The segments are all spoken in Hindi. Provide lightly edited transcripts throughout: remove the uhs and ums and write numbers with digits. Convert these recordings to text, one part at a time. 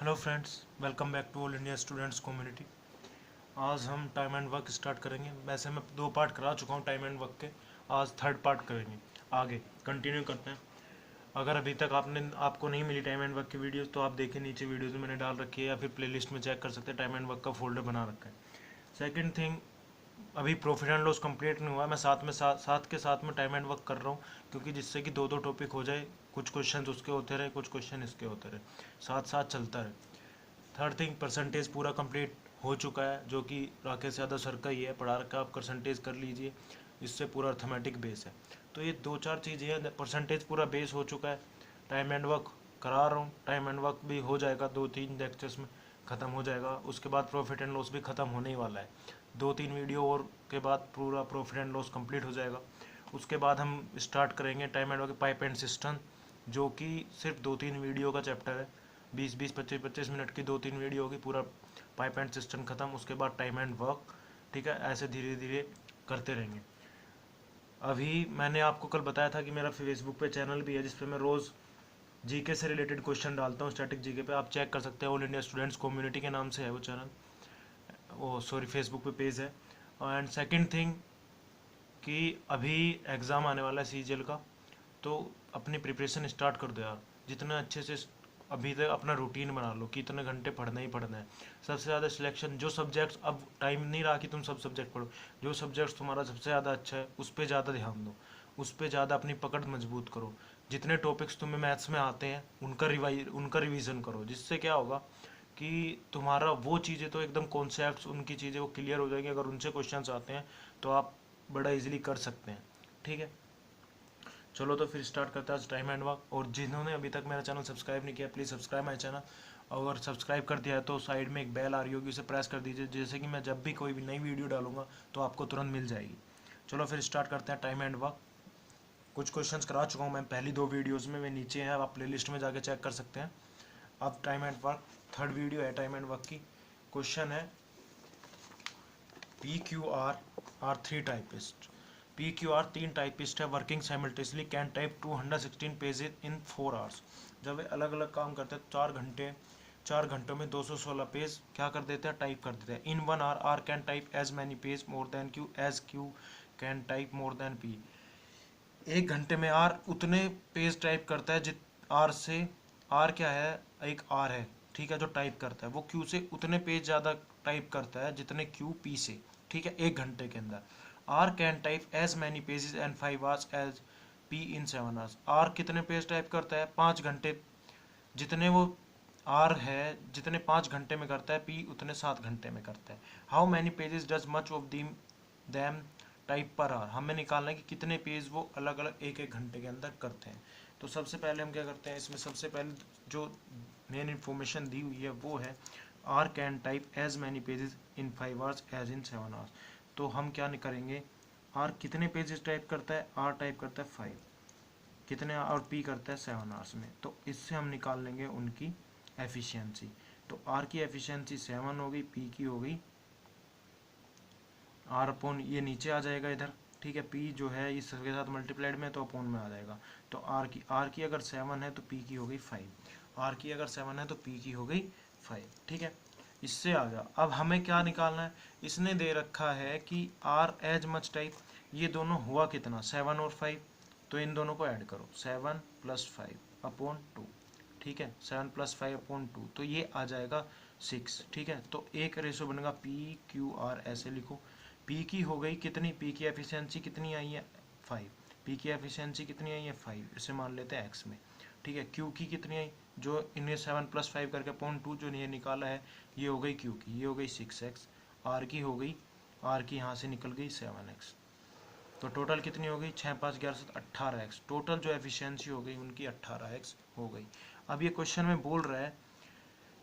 Hello friends, welcome back to all India students community. आज हम टाइम एंड वर्क स्टार्ट करेंगे। वैसे मैं 2 पार्ट करा चुका हूँ टाइम एंड वर्क के। आज थर्ड पार्ट करेंगे, आगे कंटिन्यू करते हैं। अगर अभी तक आपको नहीं मिली टाइम एंड वर्क की वीडियोस तो आप देखिए, नीचे वीडियोस में मैंने डाल रखी है या फिर प्लेलिस्ट में चेक कर सकते हैं। टाइम एंड वर्क का फोल्डर बना रखा है। सेकेंड थिंग, अभी प्रॉफिट एंड लॉस कंप्लीट नहीं हुआ। मैं साथ के साथ में टाइम एंड वर्क कर रहा हूँ, क्योंकि जिससे कि दो दो टॉपिक हो जाए। कुछ क्वेश्चन उसके होते रहे, कुछ क्वेश्चन इसके होते रहे, साथ साथ चलता रहे। थर्ड थिंग, परसेंटेज पूरा कंप्लीट हो चुका है, जो कि राकेश यादव सर का ही है, पढ़ा रखा। आप परसेंटेज कर लीजिए, इससे पूरा अर्थमेटिक बेस है। तो ये दो चार चीज़ें हैं। परसेंटेज पूरा बेस हो चुका है। टाइम एंड वर्क करा रहा हूँ, टाइम एंड वर्क भी हो जाएगा 2-3 लेक्चर्स में ख़त्म हो जाएगा। उसके बाद प्रॉफिट एंड लॉस भी ख़त्म होने ही वाला है। 2-3 वीडियो और के बाद पूरा प्रॉफिट एंड लॉस कंप्लीट हो जाएगा। उसके बाद हम स्टार्ट करेंगे time and work pipe and system, जो कि सिर्फ 2-3 वीडियो का चैप्टर है। 20-20, 25-25 मिनट की 2-3 वीडियो होगी, पूरा पाइप एंड सिस्टम खत्म। उसके बाद टाइम एंड वर्क। ठीक है, ऐसे धीरे धीरे करते रहेंगे। अभी मैंने आपको कल बताया था कि मेरा फेसबुक पे चैनल भी है, जिसपे मैं रोज़ जीके से रिलेटेड क्वेश्चन डालता हूँ। स्टैटिक जीके पे आप चेक कर सकते हैं। ऑल इंडिया स्टूडेंट्स कम्युनिटी के नाम से है वो चैनल, वो सॉरी फेसबुक पे पेज है। एंड सेकंड थिंग कि अभी एग्ज़ाम आने वाला है सीजीएल का, तो अपनी प्रिपरेशन स्टार्ट कर दो यार। जितना अच्छे से अभी तक अपना रूटीन बना लो कि इतने घंटे पढ़ना ही पढ़ना है। सबसे ज़्यादा सिलेक्शन जो सब्जेक्ट्स, अब टाइम नहीं रहा कि तुम सब सब्जेक्ट पढ़ो। जो सब्जेक्ट्स तुम्हारा सबसे ज़्यादा अच्छा है उस पर ज़्यादा ध्यान दो, उस पर ज़्यादा अपनी पकड़ मजबूत करो। जितने टॉपिक्स तुम्हें मैथ्स में आते हैं उनका रिवीजन करो। जिससे क्या होगा कि तुम्हारा वो चीज़ें तो एकदम कॉन्सेप्ट्स, उनकी चीज़ें वो क्लियर हो जाएंगी। अगर उनसे क्वेश्चंस आते हैं तो आप बड़ा इजीली कर सकते हैं। ठीक है, चलो तो फिर स्टार्ट करते हैं आज टाइम एंड वर्क। और जिन्होंने अभी तक मेरा चैनल सब्सक्राइब नहीं किया, प्लीज़ सब्सक्राइब माई चैनल। और सब्सक्राइब कर दिया है तो साइड में एक बेल आ रही होगी, उसे प्रेस कर दीजिए, जैसे कि मैं जब भी कोई भी नई वीडियो डालूंगा तो आपको तुरंत मिल जाएगी। चलो फिर स्टार्ट करते हैं टाइम एंड वर्क। कुछ क्वेश्चंस करा चुका हूँ मैं पहली 2 वीडियोज़ में, वे नीचे हैं, आप प्ले में जाके चेक कर सकते हैं। अब time and work third video है टाइम एंड वर्क की। क्वेश्चन है, PQR 3 टाइपिस्ट। PQR 3 टाइपिस्ट है, working simultaneously can type 216 pages in 4 hours. जब वे अलग अलग काम करते हैं 4 घंटों में 216 पेज क्या कर देते हैं, टाइप कर देते हैं। In 1 hour R can type as many page more than Q as Q can type more than P. 1 घंटे में आर उतने पेज टाइप करता है जित आर से, आर क्या है, एक आर है, ठीक है, जो टाइप करता है वो क्यू से उतने पेज ज़्यादा टाइप करता है जितने क्यू पी से। ठीक है, 1 घंटे के अंदर। R can type as many pages and 5 hours as P in 7 hours. R कितने पेज टाइप करता है, 5 घंटे, जितने वो आर है जितने 5 घंटे में करता है, पी उतने 7 घंटे में करता है। How many pages does much of them type per hour. हमें निकालना है कि कितने पेज वो अलग अलग एक एक घंटे के अंदर करते हैं। तो सबसे पहले हम क्या करते हैं, इसमें सबसे पहले जो मेन इंफॉर्मेशन दी हुई है वो है, R can type as many pages in 5 hours as in 7 hours. तो हम क्या करेंगे, आर कितने पेजेस टाइप करता है, आर टाइप करता है 5, कितने, और पी करता है 7 आवर्स में। तो इससे हम निकाल लेंगे उनकी एफिशिएंसी। तो आर की एफिशिएंसी 7 हो गई, पी की हो गई आर अपोन, ये नीचे आ जाएगा इधर। ठीक है, पी जो है इसके साथ मल्टीप्लाइड में तो अपोन में आ जाएगा। तो आर की अगर 7 है तो पी की हो गई 5। आर की अगर 7 है तो पी की हो गई 5। ठीक है, इससे आ गया। अब हमें क्या निकालना है, इसने दे रखा है कि आर एज मच टाइप, ये दोनों हुआ कितना, 7 और 5। तो इन दोनों को ऐड करो, 7 + 5 अपॉन 2। ठीक है, 7 + 5 अपॉन 2, तो ये आ जाएगा 6। ठीक है, तो एक रेशो बनेगा PQR, ऐसे लिखो। पी की हो गई कितनी, पी की एफिशिएंसी कितनी आई है, 5। पी की एफिशिएंसी कितनी आई है, 5, इसे मान लेते हैं एक्स में। ठीक है, क्यू की कितनी आई, जो इन्हें 7 + 5 करके अपॉन 2 जो ये निकाला है, ये हो गई क्यू की, ये हो गई 6x। आर की हो गई, आर की यहाँ से निकल गई 7x। तो टोटल कितनी हो गई, 6 5 11 7 18x। टोटल जो एफिशिएंसी हो गई उनकी 18x हो गई। अब ये क्वेश्चन में बोल रहा है,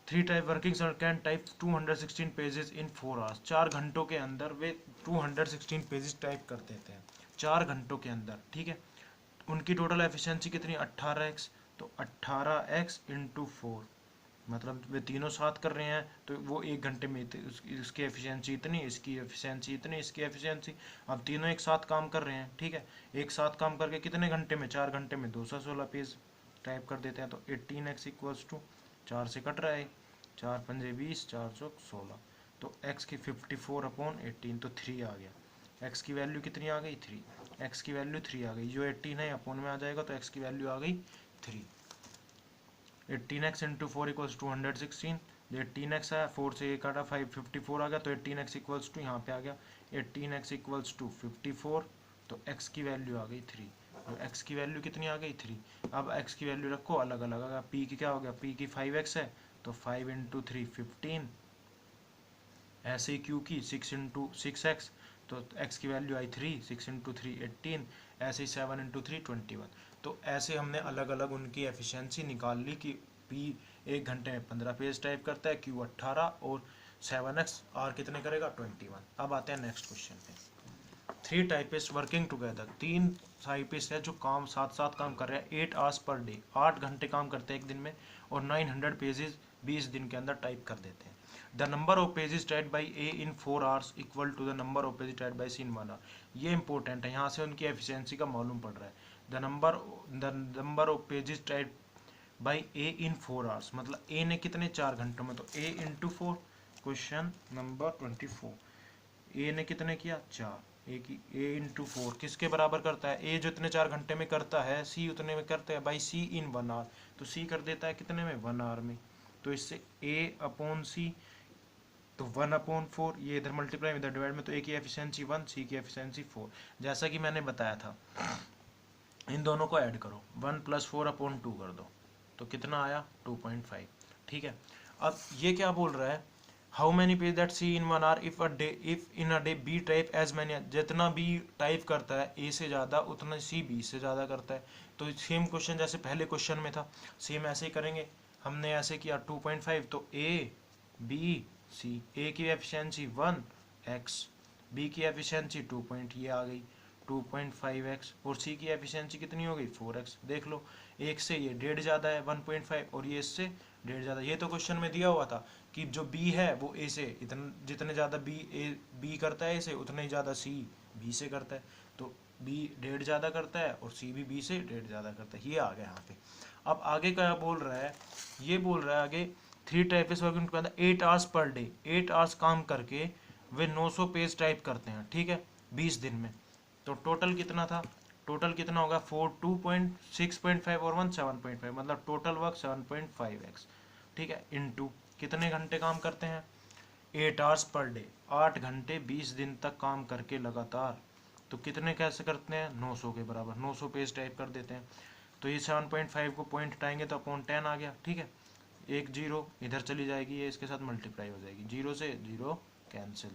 3 type working can type 216 pages in 4 hours. 4 घंटों के अंदर वे 216 पेजेस टाइप कर देते हैं, 4 घंटों के अंदर। ठीक है, उनकी टोटल एफिशिएंसी कितनी, 18x। तो 18x इंटू 4, मतलब वे तीनों साथ कर रहे हैं तो वो 1 घंटे में इसकी एफिशिएंसी इतनी, इसकी एफिशिएंसी इतनी, इसकी एफिशिएंसी। अब तीनों एक साथ काम कर रहे हैं। ठीक है, एक साथ काम करके कितने घंटे में, 4 घंटे में 216 पेज टाइप कर देते हैं। तो 18x = 4 से कट रहा है, 4 पंजे 20, 4 चौक 16। तो x की 54/18 तो 3 आ गया। x की वैल्यू कितनी आ गई 3, x की वैल्यू 3 आ गई, जो 18 है अपोन में आ जाएगा तो x की वैल्यू आ गई 3। 18x इंटू 4 इक्वल्स टू 116, जो 18x है 4 से 1 काटा 554 आ गया, तो 18x इक्वल्स टू यहाँ पे आ गया 18x इक्वल्स टू 54, तो x की वैल्यू आ गई 3। तो x की वैल्यू कितनी आ गई 3। अब x की वैल्यू रखो अलग अलग, अगर p की क्या हो गया, p की 5x है तो 5 इंटू 3 15, ऐसे ही q की 6 इंटू 6x, तो x की वैल्यू आई 3, 6 इंटू 3 18, ऐसे ही 7 इंटू 3 21। तो ऐसे हमने अलग अलग उनकी एफिशिएंसी निकाल ली कि p 1 घंटे में 15 पेज टाइप करता है, q 18 और 7x r कितने करेगा 21। अब आते हैं नेक्स्ट क्वेश्चन पे। 3 टाइपिस्ट वर्किंग टुगेदर, 3 टाइपिस्ट है जो काम साथ साथ काम कर रहे हैं 8 आवर्स पर डे, 8 घंटे काम करते हैं एक दिन में, और 900 पेजेस 20 दिन के अंदर टाइप कर देते हैं। The number of pages type by A in 4 hours equal to the number of pages type by C in 1 hour. ये इंपॉर्टेंट है, यहाँ से उनकी एफिशिएंसी का मालूम पड़ रहा है। The number of pages type by A in 4 hours, मतलब ए ने कितने 4 घंटों में, तो ए इंटू 4। क्वेश्चन नंबर 24, ए ने कितने किया 4, ए की ए इंटू 4 किसके बराबर करता है, ए जो इतने 4 घंटे में करता है सी उतने में करता है बाई सी इन 1 आवर, तो सी कर देता है कितने में 1 आवर में। तो इससे ए अपॉन सी, तो 1/4, ये इधर मल्टीप्लाई इधर डिवाइड में, तो ए की एफिशिएंसी 1, सी की एफिशिएंसी 4। जैसा कि मैंने बताया था, इन दोनों को ऐड करो, 1 + 4/2 कर दो, तो कितना आया 2.5। ठीक है, अब ये क्या बोल रहा है, how many page that C in 1 hour if in a day B type as many, जितना बी टाइप करता है ए से ज़्यादा उतना सी बी से ज़्यादा करता है। तो सेम क्वेश्चन जैसे पहले क्वेश्चन में था, सेम ऐसे ही करेंगे। हमने ऐसे किया 2.5, तो ए बी सी, ए की एफिशिएंसी 1, एक्स, बी की एफिशिएंसी 2 पॉइंट, ये आ गई 2.5x, और सी की एफिशिएंसी कितनी हो गई 4x। देख लो, एक से ये 1.5 ज़्यादा है 1.5, और ये इससे 1.5 ज़्यादा। ये तो क्वेश्चन में दिया हुआ था कि जो बी है वो ए से इतने, जितने ज़्यादा बी करता है ए से उतने ही ज़्यादा सी बी से करता है। तो बी 1.5 ज़्यादा करता है और सी भी बी से 1.5 ज़्यादा करता है। ये आ गया यहाँ पे। अब आगे क्या बोल रहा है, ये बोल रहा है आगे 3 typist working together 8 hours per day, 8 hours काम करके वे 900 पेज टाइप करते हैं, ठीक है, 20 दिन में। तो टोटल कितना था, टोटल कितना होगा 4 2.6.5 और 1 7.5, मतलब टोटल वर्क 7.5x। ठीक है, इनटू कितने घंटे काम करते हैं 8 आवर्स पर डे, 8 घंटे 20 दिन तक काम करके लगातार, तो कितने कैसे करते हैं 900 के बराबर, 900 पेज टाइप कर देते हैं। तो ये 7.5 को पॉइंट हटाएंगे तो अपॉन 10 आ गया। ठीक है, एक जीरो इधर चली जाएगी, ये इसके साथ मल्टीप्लाई हो जाएगी, जीरो से जीरो कैंसिल।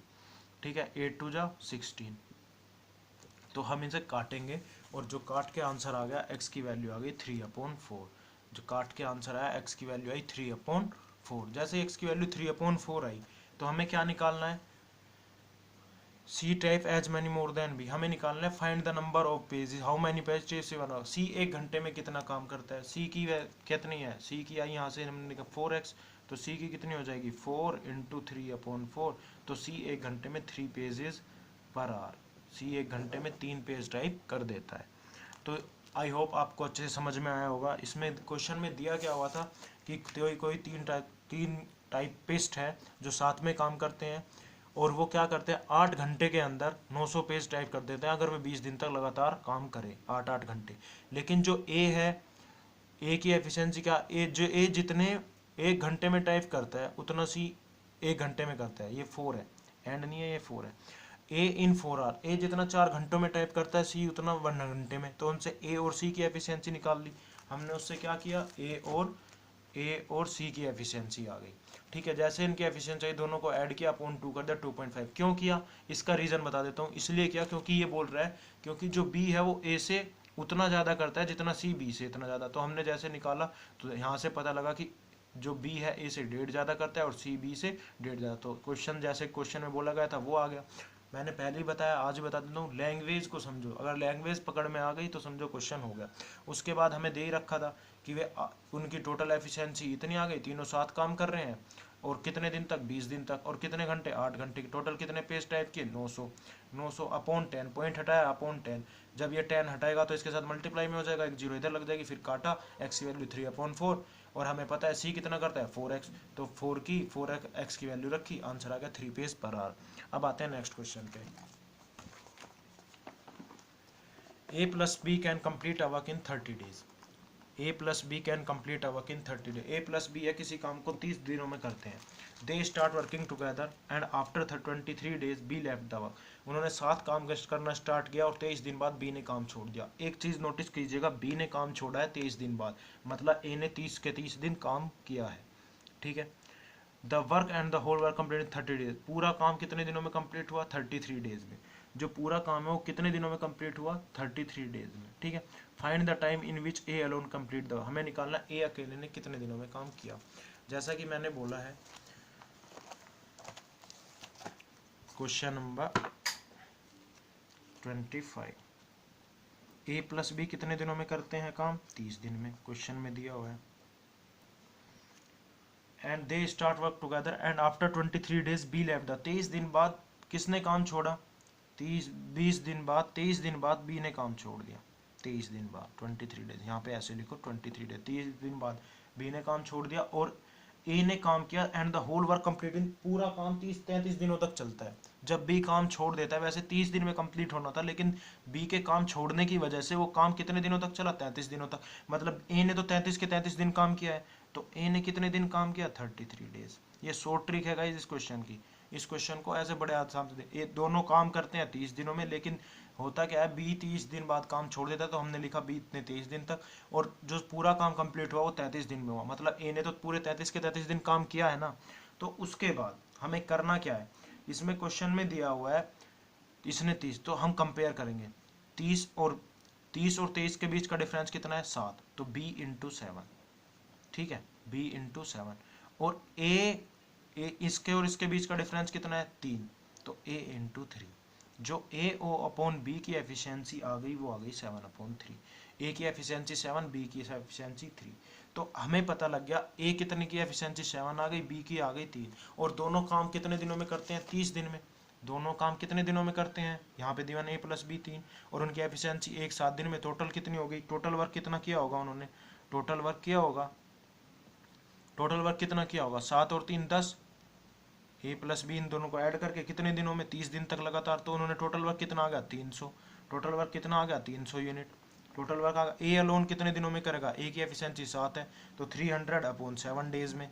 ठीक है, 8 2 जा 16, तो हम इसे काटेंगे और जो काट के आंसर आ गया x की वैल्यू आ गई 3/4। जो काट के आंसर आया x की वैल्यू आई 3/4। जैसे x की वैल्यू 3/4 आई तो हमें क्या निकालना है, C type as many more than B, हमें निकालना है find the number of pages, how many page C one, C 1 घंटे में कितना काम करता है, सी की कितनी है, सी की आई यहाँ से हमने निकाला 4x, तो सी की कितनी हो जाएगी 4 इंटू 3/4, तो सी 1 घंटे में 3 पेजेस पर आवर, सी 1 घंटे में 3 पेज टाइप कर देता है। तो आई होप आपको अच्छे से समझ में आया होगा। इसमें क्वेश्चन में दिया क्या हुआ था कि कोई 3 टाइपिस्ट है जो साथ में काम करते हैं और वो क्या करते हैं 8 घंटे के अंदर 900 पेज टाइप कर देते हैं, अगर वे 20 दिन तक लगातार काम करें 8-8 घंटे। लेकिन जो ए है, ए की एफिशिएंसी क्या, ए जितने 1 घंटे में टाइप करता है उतना सी 1 घंटे में करता है, ये 4 है, एंड नहीं है, ये 4 है। ए इन 4 आवर, ए जितना 4 घंटों में टाइप करता है सी उतना 1 घंटे में, तो उनसे ए और सी की एफिशिएंसी निकाल ली हमने। उससे क्या किया, ए और सी की एफिशिएंसी आ गई। ठीक है, जैसे इनकी एफिशिएंसी दोनों को ऐड किया अपॉन 2 कर दिया 2.5। क्यों किया, इसका रीज़न बता देता हूँ। इसलिए किया क्योंकि ये बोल रहा है क्योंकि जो बी है वो ए से उतना ज़्यादा करता है जितना सी बी से इतना ज़्यादा। तो हमने जैसे निकाला तो यहाँ से पता लगा कि जो बी है ए से 1.5 ज़्यादा करता है और सी बी से 1.5 ज़्यादा। तो क्वेश्चन जैसे क्वेश्चन में बोला गया था वो आ गया। मैंने पहले ही बताया, आज भी बता देता हूँ, लैंग्वेज को समझो, अगर लैंग्वेज पकड़ में आ गई तो समझो क्वेश्चन हो गया। उसके बाद हमें दे ही रखा था कि वे उनकी टोटल एफिशिएंसी इतनी आ गई, तीनों साथ काम कर रहे हैं और कितने दिन तक 20 दिन तक, और कितने घंटे 8 घंटे, टोटल कितने पेज टाइप किए 900 अपॉन 10, पॉइंट हटाया अपॉन 10। जब ये 10 हटाएगा तो इसके साथ मल्टीप्लाई में हो जाएगा, एक जीरो इधर लग जाएगी, फिर काटा, एक्स की वैल्यू 3/4, और हमें पता है सी कितना करता है 4x, तो 4x की वैल्यू रखी, आंसर आ गया 3 पेज पर आवर। अब आते हैं नेक्स्ट क्वेश्चन पे। A plus B can complete a work in 30 days. A plus B can complete a work in 30 days. A plus B है, किसी काम को 30 दिनों में करते हैं। They start working together and after 23 days B left the work. उन्होंने 7 काम करना स्टार्ट किया और 23 दिन बाद बी ने काम छोड़ दिया। एक चीज़ नोटिस कीजिएगा, बी ने काम छोड़ा है 23 दिन बाद, मतलब ए ने 30 के 30 दिन काम किया है, ठीक है। The work and the whole work complete in 30 days. पूरा काम कितने दिनों में कंप्लीट हुआ? 33 डेज में। जो पूरा काम है वो कितने दिनों में कंप्लीट हुआ? 33 डेज में, ठीक है। Find the time in which A alone complete the, हमें निकालना ए अकेले ने कितने दिनों में काम किया। जैसा कि मैंने बोला है, क्वेश्चन नंबर 25, ए प्लस बी कितने दिनों में करते हैं काम? 30 दिन में, क्वेश्चन में दिया हुआ है। And they start work together and after 23 days B left the, 23 दिन बाद किसने काम छोड़ा? 23 दिन बाद बी ने काम छोड़ दिया। 23 दिन बाद 23 डेज, यहाँ पे ऐसे लिखो 23 डेज, 30 दिन बाद बी ने काम छोड़ दिया और ए ने काम किया। And the whole work complete in, पूरा काम 30-33 दिनों तक चलता है। जब बी काम छोड़ देता है, वैसे 30 दिन में कंप्लीट होना था, लेकिन बी के काम छोड़ने की वजह से वो काम कितने दिनों तक चला? 33 दिनों तक। मतलब ए ने तो 33 के 33 दिन काम किया है, तो ए ने कितने दिन काम किया? 33 डेज। ये शॉर्ट ट्रिक है गाइस इस क्वेश्चन की। इस क्वेश्चन को ऐसे बड़े आसान से, ये दोनों काम करते हैं 30 दिनों में, लेकिन होता क्या है, बी 30 दिन बाद काम छोड़ देता है, तो हमने लिखा बी इतने 23 दिन तक, और जो पूरा काम कंप्लीट हुआ वो 33 दिन में हुआ। मतलब ए ने तो पूरे 33 के 33 दिन काम किया है ना। तो उसके बाद हमें करना क्या है, इसमें क्वेश्चन में दिया हुआ है इसने 30, तो हम कंपेयर करेंगे 30 और 23 के बीच का डिफरेंस कितना है? 7, तो b इंटू 7, ठीक है, b इंटू 7। और ए इसके और इसके बीच का डिफरेंस कितना है? 3, तो a इंटू 3। जो a ओ अपॉन b की एफिशिएंसी आ गई वो आ गई 7/3। a की एफिशिएंसी 7, b की एफिशिएंसी 3। तो हमें पता लग गया a कितने की एफिशिएंसी 7 आ गई, b की आ गई 3। और दोनों काम कितने दिनों में करते हैं? 30 दिन में। दोनों काम कितने दिनों में करते हैं? यहाँ पे दिया a प्लस b 3, और उनकी एफिशिएंसी 7 दिन में। टोटल कितनी हो गई? टोटल वर्क कितना किया होगा उन्होंने? टोटल वर्क किया होगा, टोटल वर्क कितना किया होगा? 7 और 3 10, ए प्लस बी इन दोनों को ऐड करके कितने दिनों में? 30 दिन तक लगातार। तो उन्होंने टोटल वर्क कितना आ गया? 300। टोटल वर्क कितना आ गया? 300 यूनिट। टोटल वर्क आ गया। ए अलोन कितने दिनों में करेगा? ए की एफिशिएंसी 7 है, तो 300/7 डेज में,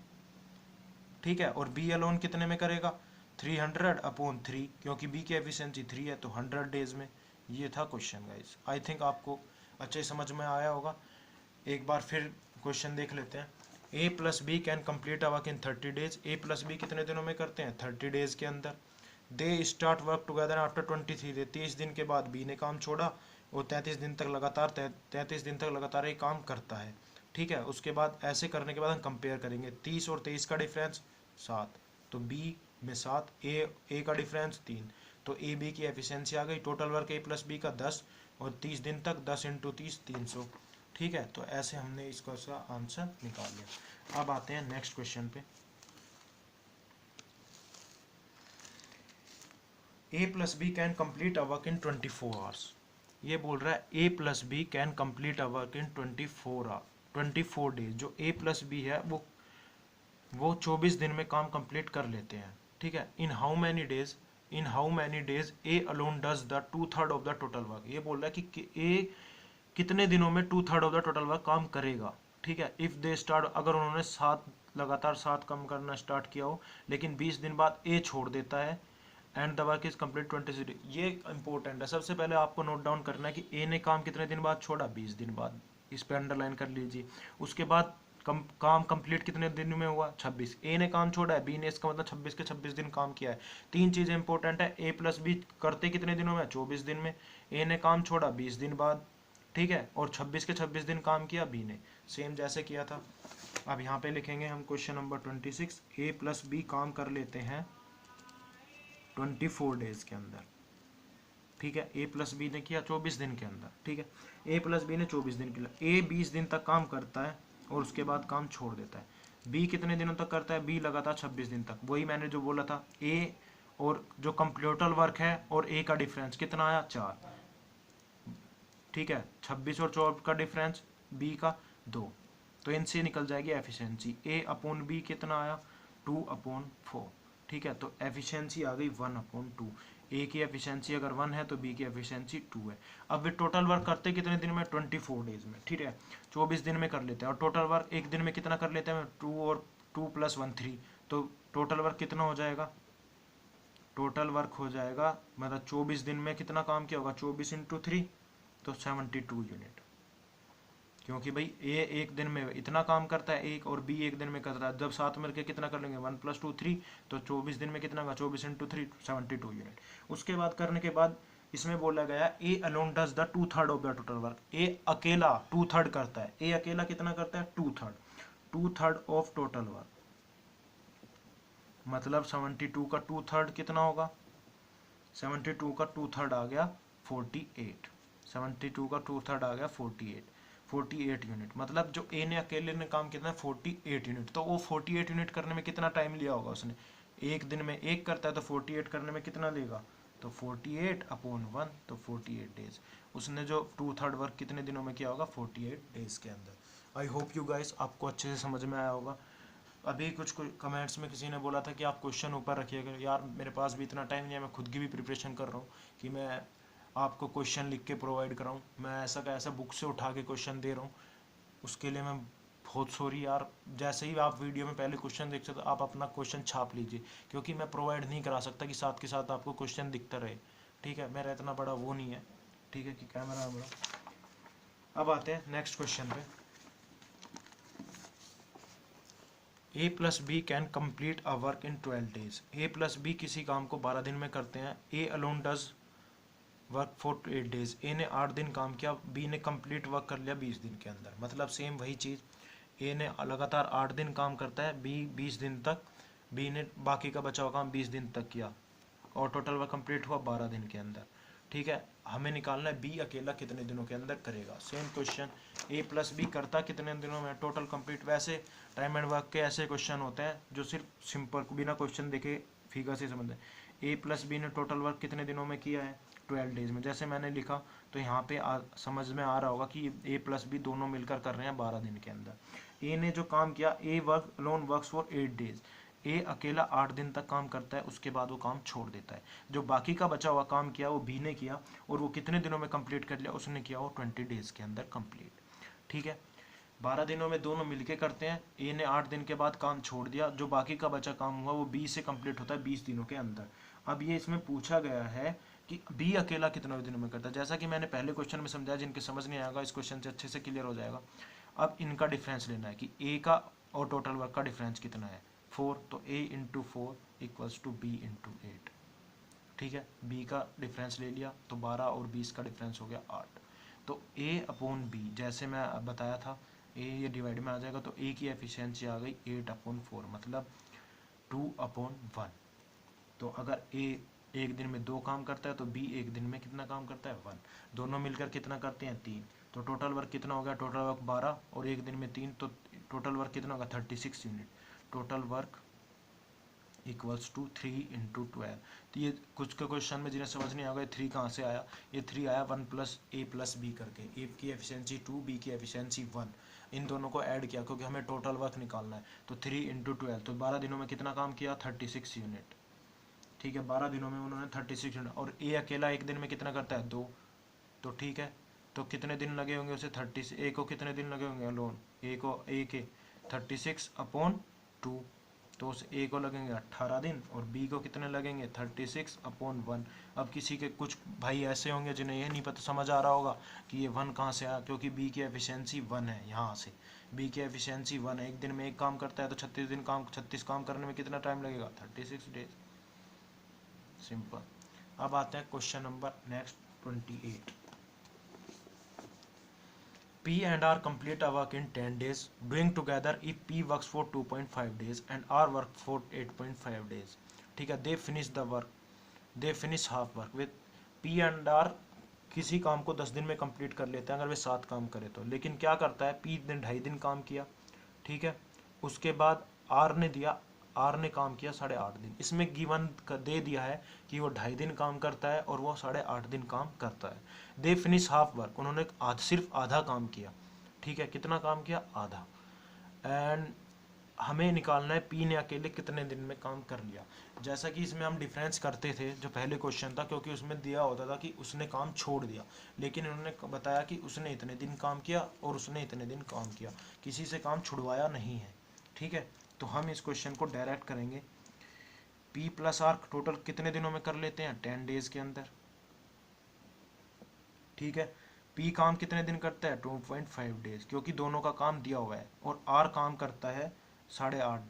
ठीक है। और बी अलोन कितने में करेगा? 300/3, क्योंकि बी की एफिशिएंसी 3 है, तो 100 डेज में। ये था क्वेश्चन गाइस। आई थिंक आपको अच्छे समझ में आया होगा। एक बार फिर क्वेश्चन देख लेते हैं। A plus B can complete a work in 30 days. A plus B कितने दिनों में करते हैं? 30 डेज के अंदर। They start work together after 23 days, 30 दिन के बाद बी ने काम छोड़ा और 33 दिन तक लगातार 33 दिन तक लगातार ये काम करता है, ठीक है। उसके बाद ऐसे करने के बाद हम कंपेयर करेंगे 30 और 23 का डिफरेंस 7, तो बी में 7, ए का डिफरेंस 3, तो ए बी की एफिशिएंसी आ गई। टोटल वर्क ए प्लस बी का 10 और 30 दिन तक 10 इंटू 30 300, ठीक है। तो ऐसे हमने इसका आंसर निकाल लिया। अब आते हैं नेक्स्ट क्वेश्चन पे। A plus B can complete a work in 24 hours. ये बोल रहा है A plus B can complete a work in 24 days. जो ए प्लस बी है वो 24 दिन में काम कंप्लीट कर लेते हैं, ठीक है। इन how many days A alone does the 2/3 of the total work. ये बोल रहा है कि ए कितने दिनों में 2/3 ऑफ द टोटल वर्क काम करेगा, ठीक है। इफ दे स्टार्ट, अगर उन्होंने लगातार 7 काम करना स्टार्ट किया हो, लेकिन 20 दिन बाद ए छोड़ देता है, and the work is complete 26 days. ये इंपॉर्टेंट है। सबसे पहले आपको नोट डाउन करना है कि ए ने काम कितने दिन बाद छोड़ा? 20 दिन बाद, इस पे अंडरलाइन कर लीजिए। उसके बाद काम कंप्लीट कितने दिन में हुआ? 26। ए ने काम छोड़ा है, बी ने, इसका मतलब 26 के 26 दिन काम किया है। 3 चीजें इंपॉर्टेंट है। ए प्लस बी करते कितने दिनों में? 24 दिन में। ए ने काम छोड़ा 20 दिन बाद, ठीक है, और 26 के 26 दिन काम किया बी ने, सेम जैसे किया था। अब यहाँ पे लिखेंगे हम क्वेश्चन नंबर 26, ए प्लस बी काम कर लेते हैं 24 डेज के अंदर, ठीक है। ए प्लस बी ने किया 24 दिन के अंदर, ठीक है। ए प्लस बी ने 24 दिन किया, ए 20 दिन तक काम करता है और उसके बाद काम छोड़ देता है। बी कितने दिनों तक करता है? बी लगातार 26 दिन तक। वही मैंने जो बोला था, ए और जो कंप्यूटर वर्क है और ए का डिफरेंस कितना आया? 4, ठीक है। 26 और 24 का डिफरेंस, बी का 2, तो इनसे निकल जाएगी एफिशिएंसी। ए अपॉन बी कितना आया 2/4, ठीक है। तो एफिशिएंसी आ गई 1/2। ए की एफिशिएंसी अगर 1 है तो बी की एफिशिएंसी 2 है। अब वे टोटल वर्क करते कितने दिन में 24 डेज में, ठीक है 24 दिन में कर लेते हैं। और टोटल वर्क एक दिन में कितना कर लेते हैं 2 और 2 + 1 3, तो टोटल वर्क कितना हो जाएगा, टोटल वर्क हो जाएगा मतलब 24 दिन में कितना काम किया होगा 24 × 3 तो 72 यूनिट। क्योंकि भाई ए एक दिन में इतना काम करता है एक, और बी एक दिन में करता है, जब साथ मिलकर कितना कर लेंगे 1 + 2 3, तो 24 दिन में कितना होगा 24 × 3 72 यूनिट। उसके बाद करने के बाद इसमें बोला गया A alone does the 2/3 of the total work. A अकेला 2/3 करता है, ए अकेला कितना करता है 2/3 ऑफ टोटल वर्क, मतलब 72 का 2/3 कितना होगा 72 का 2/3 आ गया 48, 72 का 2/3 आ गया 48 यूनिट। मतलब जो ए ने अकेले ने काम किया 48 यूनिट, तो वो 48 यूनिट करने में कितना टाइम लिया होगा उसने, एक दिन में एक करता है तो 48 करने में कितना लेगा, तो 48/1 तो 48 डेज। उसने जो 2/3 वर्क कितने दिनों में किया होगा 48 डेज के अंदर। आई होप यू गाइस आपको अच्छे से समझ में आया होगा। अभी कुछ कमेंट्स में किसी ने बोला था कि आप क्वेश्चन ऊपर रखिएगा, यार मेरे पास भी इतना टाइम नहीं है, मैं खुद की भी प्रिपरेशन कर रहा हूँ कि मैं आपको क्वेश्चन लिख के प्रोवाइड कराऊँ, मैं ऐसा का ऐसा बुक से उठा के क्वेश्चन दे रहा हूँ, उसके लिए मैं बहुत सॉरी यार। जैसे ही आप वीडियो में पहले क्वेश्चन देख सकते हो आप अपना क्वेश्चन छाप लीजिए, क्योंकि मैं प्रोवाइड नहीं करा सकता कि साथ के साथ आपको क्वेश्चन दिखता रहे, ठीक है मेरा इतना बड़ा वो नहीं है, ठीक है कि कैमरा मेरा। अब आते हैं नेक्स्ट क्वेश्चन पे। A plus B can complete a work in 12 days. A plus B किसी काम को 12 दिन में करते हैं। A alone does work for 8 days. A ने 8 दिन काम किया, बी ने कंप्लीट वर्क कर लिया 20 दिन के अंदर। मतलब सेम वही चीज़, ए ने लगातार 8 दिन काम करता है, बी 20 दिन तक, बी ने बाकी का बचा हुआ काम 20 दिन तक किया, और टोटल वर्क कंप्लीट हुआ 12 दिन के अंदर, ठीक है। हमें निकालना है बी अकेला कितने दिनों के अंदर करेगा। सेम क्वेश्चन, ए प्लस बी करता कितने दिनों में टोटल कंप्लीट। वैसे टाइम एंड वर्क के ऐसे क्वेश्चन होते हैं जो सिर्फ सिंपल बिना क्वेश्चन देखे फिगर से समझते हैं। ए प्लस बी ने टोटल वर्क कितने दिनों में किया है 12 डेज में, जैसे मैंने लिखा तो यहाँ पे समझ में आ रहा होगा कि ए प्लस बी दोनों मिलकर कर रहे हैं 12 दिन के अंदर। ए ने जो काम किया, A work alone works for 8 days, A अकेला 8 दिन तक काम करता है, उसके बाद वो काम छोड़ देता है। जो बाकी का बचा हुआ काम किया वो बी ने किया, और वो कितने दिनों में कंप्लीट कर लिया, उसने किया वो 20 डेज के अंदर कंप्लीट, ठीक है। 12 दिनों में दोनों मिलके करते हैं। ए ने 8 दिन के बाद काम छोड़ दिया, जो बाकी का बचा काम हुआ वो बी से कंप्लीट होता है 20 दिनों के अंदर। अब ये इसमें पूछा गया है कि बी अकेला कितने दिनों में करता है। जैसा कि मैंने पहले क्वेश्चन में समझाया, जिनके समझ नहीं आएगा इस क्वेश्चन से अच्छे से क्लियर हो जाएगा। अब इनका डिफरेंस लेना है कि ए का और टोटल वर्क का डिफरेंस कितना है 4, तो a × 4 = b × 8, ठीक है। b का डिफरेंस ले लिया तो 12 और 20 का डिफरेंस हो गया 8। तो a/b जैसे मैं बताया था a ये डिवाइड में आ जाएगा, तो a की एफिशिएंसी आ गई 8/4 मतलब 2/1। तो अगर a एक दिन में 2 काम करता है तो b एक दिन में कितना काम करता है 1, दोनों मिलकर कितना करते हैं 3। तो टोटल वर्क कितना हो गया, टोटल वर्क 12 और एक दिन में 3, तो टोटल वर्क कितना होगा 36 यूनिट। Total work = 3 × 12। तो ये कुछ के क्वेश्चन में जिन्हें समझ नहीं आएगा 3 कहाँ से आया, ये 3 आया 1 + a + b करके। a की एफिशिएंसी 2, b की एफिशिएंसी 1, इन दोनों को ऐड किया क्योंकि हमें टोटल वर्क निकालना है। तो 3 × 12, तो 12 दिनों में कितना काम किया 36 यूनिट, ठीक है। 12 दिनों में उन्होंने 36 यूनिट, और ए अकेला एक दिन में कितना करता है 2, तो ठीक है। तो कितने दिन लगे होंगे उसे 30, ए को कितने दिन लगे होंगे लोन, ए के 36/2, तो उस ए को लगेंगे 18 दिन, और बी को कितने लगेंगे 36/1। अब किसी के कुछ भाई ऐसे होंगे जिन्हें यह नहीं पता समझ आ रहा होगा कि ये 1 कहाँ से आया, क्योंकि बी की एफिशिएंसी 1 है, यहाँ से बी की एफिशिएंसी 1 है। एक दिन में एक काम करता है तो 36 काम करने में कितना टाइम लगेगा 36 डेज, सिंपल। अब आते हैं question number next 28। P and R complete a work in 10 days doing together if P works for 2.5 days and R work for 8.5 days, ठीक है। they finish half work with P and R किसी काम को 10 दिन में कंप्लीट कर लेते हैं अगर वे 7 काम करें तो। लेकिन क्या करता है, P ने 2.5 दिन काम किया, ठीक है। उसके बाद R ने काम किया 8.5 दिन। इसमें गिवन दे दिया है कि वो 2.5 दिन काम करता है और वो 8.5 दिन काम करता है। दे फिनिश हाफ वर्क, उन्होंने सिर्फ आधा काम किया, ठीक है। कितना काम किया, आधा। एंड हमें निकालना है पी ने अकेले कितने दिन में काम कर लिया। जैसा कि इसमें हम डिफरेंस करते थे जो पहले क्वेश्चन था, क्योंकि उसमें दिया होता था कि उसने काम छोड़ दिया, लेकिन इन्होंने बताया कि उसने इतने दिन काम किया और उसने इतने दिन काम किया, किसी से काम छुड़वाया नहीं है। ठीक है, तो हम इस क्वेश्चन को डायरेक्ट करेंगे। पी प्लस आर टोटल कितने दिनों में कर लेते हैं? 10 डेज के अंदर। ठीक है, पी काम कितने दिन करता है? 2.5 डेज, क्योंकि दोनों का काम दिया हुआ है, और आर काम करता है 8.5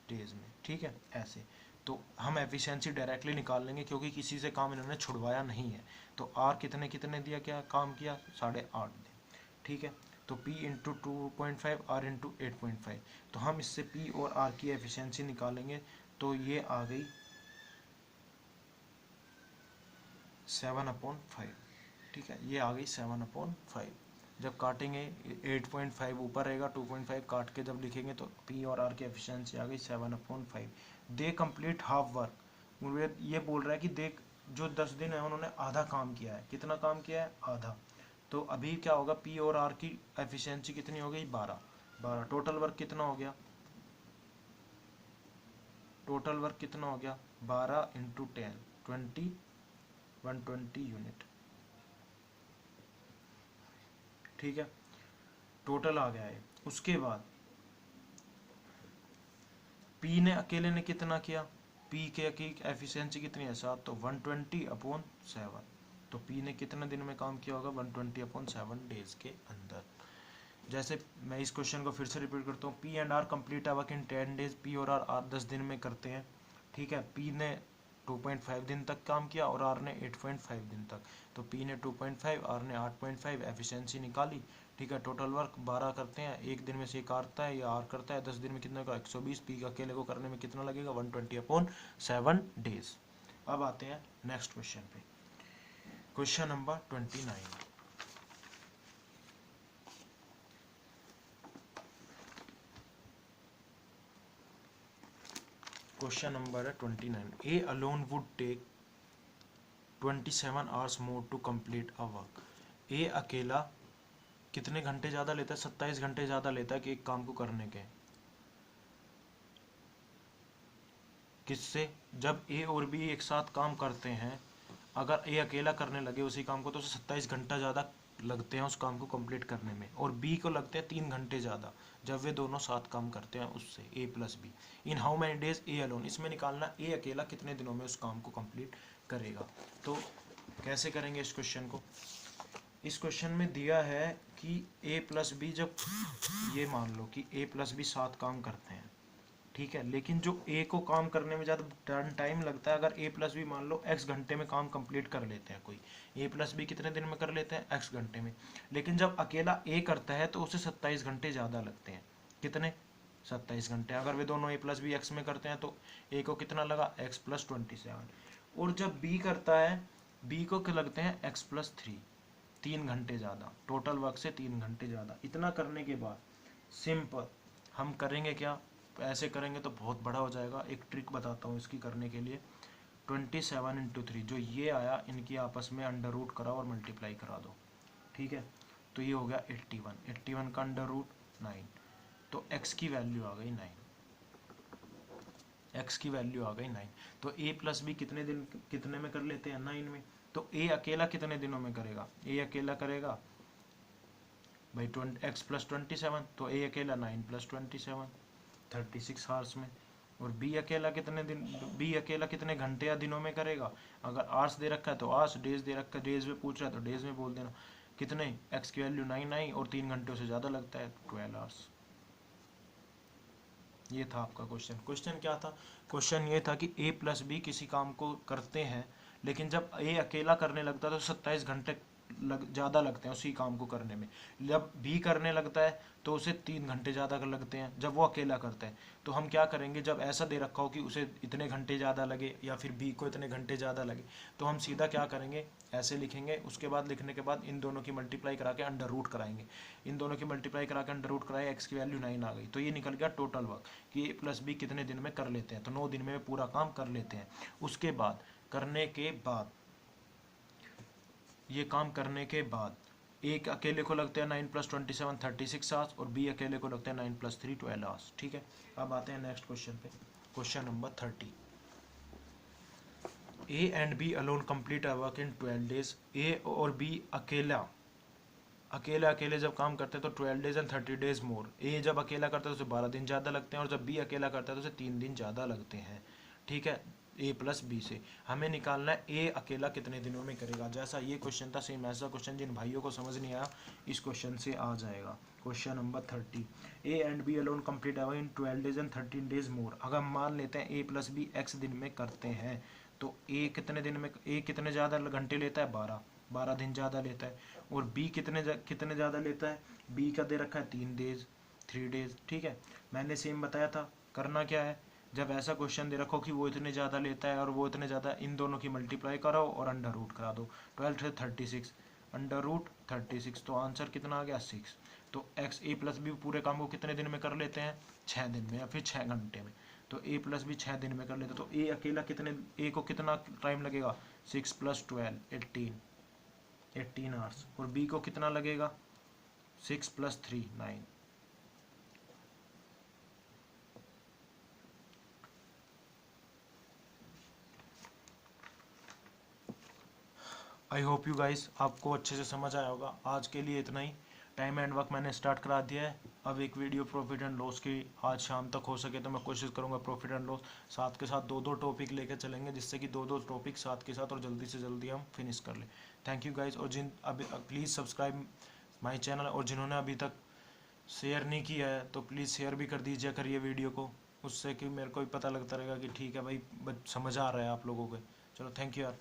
डेज में। ठीक है, ऐसे तो हम एफिशिएंसी डायरेक्टली निकाल लेंगे, क्योंकि किसी से काम इन्होंने छुड़वाया नहीं है। तो आर कितने कितने दिया, क्या काम किया? 8.5 दिन। ठीक है, तो P इंटू 2.5 आर इंटू 8.5, तो हम इससे P और R की एफिशिएंसी निकालेंगे। तो ये आ गई 7/5। ठीक है, ये आ गई 7/5। जब काटेंगे 8.5 ऊपर रहेगा, 2.5 काट के जब लिखेंगे तो P और R की एफिशिएंसी आ गई 7/5। दे कंप्लीट हाफ वर्क, मुझे ये बोल रहा है कि देख जो 10 दिन है उन्होंने आधा काम किया है। कितना काम किया है? आधा। तो अभी क्या होगा, P और R की एफिशिएंसी कितनी हो गई? 12। टोटल वर्क कितना हो गया? टोटल वर्क कितना हो गया? 12 इंटू 10, 120 यूनिट। ठीक है, टोटल आ गया है। उसके बाद पी ने अकेले ने कितना किया? पी के की एफिशिएंसी कितनी है? 7, तो 120/7। तो पी ने कितने दिन में काम किया होगा? 120/7 डेज के अंदर। जैसे मैं इस क्वेश्चन को फिर से रिपीट करता हूँ, P and R complete work in 10 days. P और आर 10 दिन में करते हैं। ठीक है, पी ने 2.5 दिन तक काम किया और आर ने 8.5 दिन तक। तो पी ने 2.5, आर ने 8.5, एफिशिएंसी निकाली। ठीक है, टोटल वर्क 12 करते हैं, एक दिन में से एक करता है या आर करता है। 10 दिन में कितना का? 120। पी का अकेले को करने में कितना लगेगा? 120/7 डेज। अब आते हैं नेक्स्ट क्वेश्चन पे, क्वेश्चन नंबर 29। क्वेश्चन नंबर है 29। A alone would take 27 hours more to complete a work. A अकेला कितने घंटे ज़्यादा लेता है? 27 घंटे ज़्यादा लेता है कि एक काम को करने के। किससे? जब ए और बी एक साथ काम करते हैं, अगर ए अकेला करने लगे उसी काम को तो उसे 27 घंटा ज़्यादा लगते हैं उस काम को कंप्लीट करने में, और बी को लगते हैं 3 घंटे ज़्यादा जब वे दोनों साथ काम करते हैं उससे, A plus B. In how many days A alone, इसमें निकालना ए अकेला कितने दिनों में उस काम को कंप्लीट करेगा। तो कैसे करेंगे इस क्वेश्चन को? इस क्वेश्चन में दिया है कि ए प्लस बी, जब ये मान लो कि ए प्लस बी साथ काम करते हैं। ठीक है, लेकिन जो ए को काम करने में ज़्यादा टाइम लगता है, अगर ए प्लस बी मान लो एक्स घंटे में काम कंप्लीट कर लेते हैं, कोई ए प्लस बी कितने दिन में कर लेते हैं? एक्स घंटे में। लेकिन जब अकेला ए करता है तो उसे 27 घंटे ज़्यादा लगते हैं। कितने? 27 घंटे। अगर वे दोनों ए प्लस बी एक्स में करते हैं तो ए को कितना लगा? X plus 27। और जब बी करता है, बी को क्या लगते हैं? एक्स प्लस 3, 3 घंटे ज़्यादा, टोटल वर्क से 3 घंटे ज़्यादा। इतना करने के बाद सिंपल हम करेंगे क्या? ऐसे करेंगे तो बहुत बड़ा हो जाएगा। एक ट्रिक बताता हूँ इसकी करने के लिए। 27/3, जो ये आया इनकी आपस में अंडर रूट कराओ और मल्टीप्लाई करा दो। ठीक है, तो ये हो गया 81। 81 का अंडर रूट 9, तो x की वैल्यू आ गई 9। x की वैल्यू आ गई 9। तो a प्लस बी कितने दिन कितने में कर लेते हैं? 9 में। तो a अकेला कितने दिनों में करेगा? a अकेला करेगा भाई x प्लस 27, तो a अकेला 9 प्लस 27, 36 आवर्स में। और बी अकेला कितने दिन, बी अकेला कितने घंटे या दिनों में करेगा? अगर आवर्स दे रखा है तो आवर्स, डेज दे रखा है, डेज में पूछ रहा है तो डेज में बोल देना। कितने? एक्स की वैल्यू 9 9 और 3 घंटे से ज़्यादा लगता है, 12 आवर्स। ये था आपका क्वेश्चन। क्वेश्चन क्या था? क्वेश्चन ये था कि ए प्लस बी किसी काम को करते हैं, लेकिन जब ए अकेला करने लगता है तो 27 घंटे ज़्यादा लगते हैं उसी काम को करने में। जब बी करने लगता है तो उसे 3 घंटे ज़्यादा लगते हैं जब वो अकेला करता है। तो हम क्या करेंगे, जब ऐसा दे रखा हो कि उसे इतने घंटे ज़्यादा लगे या फिर बी को इतने घंटे ज़्यादा लगे, तो हम सीधा क्या करेंगे, ऐसे लिखेंगे। उसके बाद लिखने के बाद इन दोनों की मल्टीप्लाई करा के अंडर रूट कराएंगे। इन दोनों की मल्टीप्लाई करा के अंडर रूट कराए, एक्स की वैल्यू 9 आ गई। तो ये निकल गया टोटल वर्क कि ए प्लस बी कितने दिन में कर लेते हैं। तो 9 दिन में पूरा काम कर लेते हैं। उसके बाद करने के बाद, ये काम करने के बाद एक अकेले को लगते हैं 9 + 27 36 आवर्स और बी अकेले को लगते हैं 9 + 3 12 आवर्स। ठीक है, अब आते हैं नेक्स्ट क्वेश्चन पे। Question number 30। A and B alone complete a work in 12 days. A और बी अकेले अकेले जब काम करते हैं तो 12 डेज एंड 30 डेज मोर। ए जब अकेला करता है तो उसे 12 दिन ज़्यादा लगते हैं और जब बी अकेला करता है तो उसे 3 दिन ज़्यादा लगते हैं। ठीक है, ए प्लस बी से हमें निकालना है ए अकेला कितने दिनों में करेगा। जैसा ये क्वेश्चन था सेम ऐसा क्वेश्चन जिन भाइयों को समझ नहीं आया इस क्वेश्चन से आ जाएगा। Question number 30। A and B alone complete our in 12 days and 13 days more. अगर हम मान लेते हैं ए प्लस बी एक्स दिन में करते हैं तो ए कितने दिन में, ए कितने ज़्यादा घंटे लेता है 12 दिन ज़्यादा लेता है। और बी कितने ज़्यादा लेता है, बी का दे रखा है 3 डेज। ठीक है, मैंने सेम बताया था। करना क्या है, जब ऐसा क्वेश्चन दे रखो कि वो इतने ज़्यादा लेता है और वो इतने ज़्यादा, इन दोनों की मल्टीप्लाई कराओ और अंडर रूट करा दो। 12 से 36 अंडर रूट 36, तो आंसर कितना आ गया 6। तो एक्स ए प्लस बी पूरे काम को कितने दिन में कर लेते हैं, 6 दिन में या फिर 6 घंटे में। तो ए प्लस बी 6 दिन में कर लेते हैं। तो ए अकेला कितने, ए को कितना टाइम लगेगा, 6 + 12 18 आवर्स। और बी को कितना लगेगा, 6 + 3 9। आई होप यू गाइस आपको अच्छे से समझ आया होगा। आज के लिए इतना ही। टाइम एंड वर्क मैंने स्टार्ट करा दिया है। अब एक वीडियो प्रॉफिट एंड लॉस की आज शाम तक हो सके तो मैं कोशिश करूंगा प्रॉफिट एंड लॉस साथ के साथ दो टॉपिक लेके चलेंगे, जिससे कि दो टॉपिक साथ के साथ और जल्दी से जल्दी हम फिनिश कर लें। Thank you guys. और जिन अभी प्लीज़ सब्सक्राइब माई चैनल, और जिन्होंने अभी तक शेयर नहीं किया है तो प्लीज़ शेयर भी कर दीजिए करिए वीडियो को, उससे कि मेरे को भी पता लगता रहेगा कि ठीक है भाई समझ आ रहा है आप लोगों को। चलो थैंक यू यार।